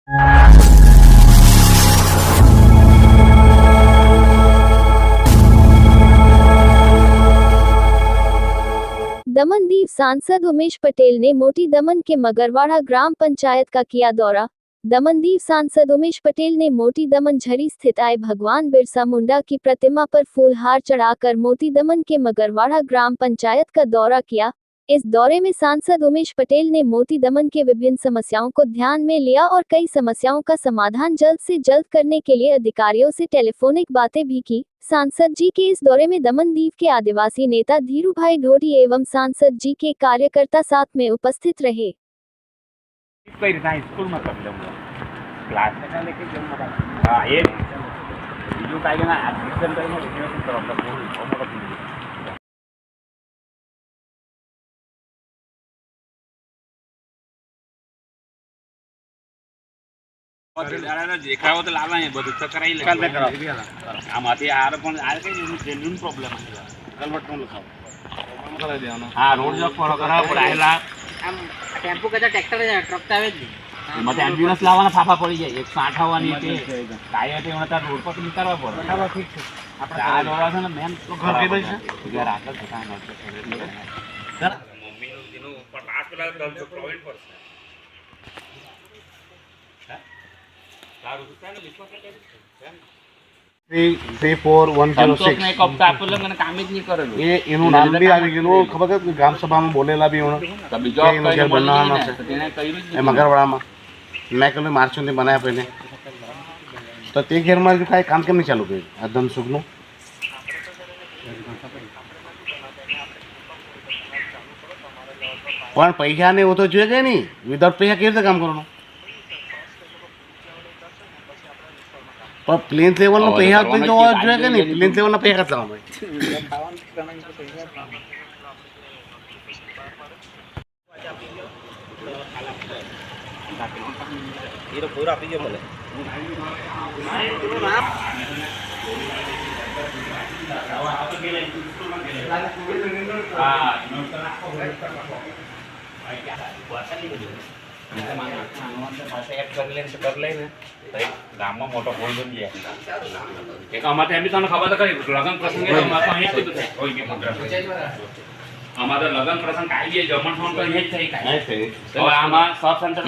दमनदीव सांसद उमेश पटेल ने मोटी दमन के मगरवाड़ा ग्राम पंचायत का किया दौरा। दमनदीव सांसद उमेश पटेल ने मोटी दमन झरी स्थित आए भगवान बिरसा मुंडा की प्रतिमा पर फूलहार चढ़ाकर मोती दमन के मगरवाड़ा ग्राम पंचायत का दौरा किया। इस दौरे में सांसद उमेश पटेल ने मोती दमन के विभिन्न समस्याओं को ध्यान में लिया और कई समस्याओं का समाधान जल्द से जल्द करने के लिए अधिकारियों से टेलीफोनिक बातें भी की। सांसद जी के इस दौरे में दमनदीव के आदिवासी नेता धीरूभाई ढोडी एवं सांसद जी के कार्यकर्ता साथ में उपस्थित रहे। દેખાવો તો લાવવા બધું તો કરાવી લે આમાંથી આર પણ આ કઈ જેન્યુન પ્રોબ્લેમ છે કલવટ નો લખાવ કરાવી દેવાનો હા રોડ જો પર કરાવ પડાયેલા આમ ટેમ્પો કદા ટ્રેક્ટર ટ્રક તો આવે જ નહીં એમાંથી એમ્બ્યુલન્સ લાવવાના ફાફા પડી જાય 108 આવવાની છે ટાયર તે વણતા રોડ પર નીકળવા પડે બરાબર ઠીક છે આપણે આ દોરા છે ને મેન તો ઘર કઈ દઈ છે ઘર આગળ થતા નહોતો સર મમ્મીનું દીનું પર પાસ પેલા તો પ્રોવાઈડ કરશે 34106 એનું નામ બી આવી ગયું ખબર કે ગ્રામ સભામાં બોલેલા બી બનાવવાનો છે એ મગરવાડામાં મેં કહ્યું માર્ચ સુધી બનાવ્યા પહેલે તો તે ઘેરમાં કાંઈ કામ કેમ નહીં ચાલુ કર્યું આ ધનસુખનું પણ પૈસા ને એવું તો જોઈએ કે નહીં વિધાઉટ પૈસા કેવી રીતે કામ કરવાનું પ્લેન લેવલ નો પૈસા તો જોઈએ કે નહીં પ્લેન લેવલ ના પૈસા કેટલા પૂરા આપી ગયો મને ગામમાં મોટો ફોન બની જાય અમારે એમ બી તમને ખબર તો કરી લગ્ન પ્રસંગ અમારે લગ્ન પ્રસંગ કાઈ બી જમણ ફોન તો અહીંયા જ થઈ તો આમાં સબ સેન્ટર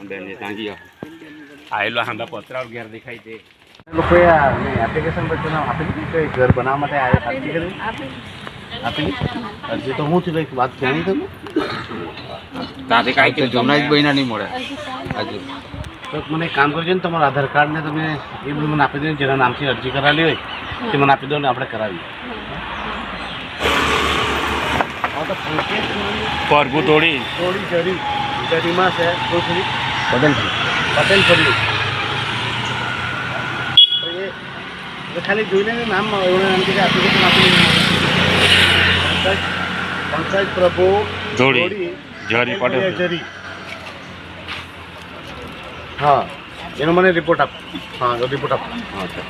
બેન તાંગી આવેલો આંબા પતરા ઘેર દેખાય તે લોકોએ એપ્લિકેશન પર આપેલી કે ઘર બનાવવા માટે આવે સાચી કરી આપેલી હજી તો હું થયું વાત જાણી તમે તાતે કાંઈ કે જમણા જ બહેના નહીં મળે હજુ તો મને એક કામ કરજો ને તમારું આધાર કાર્ડ ને તમે એ બધું મને આપી દો જેના નામથી અરજી કરાવી હોય તે મને આપી દો ને આપણે કરાવીએ પરગુ થોડી જરી જરીમાં છે થોડી પટેલ ફરી એ ખાલી જોઈને નામ એવું નામથી એપ્લિકેશન આપી પંકજ પ્રભુ જોડી જરી પટેલ જરી હા એનો મને રિપોર્ટ આપ હા રિપોર્ટ આપ હા સર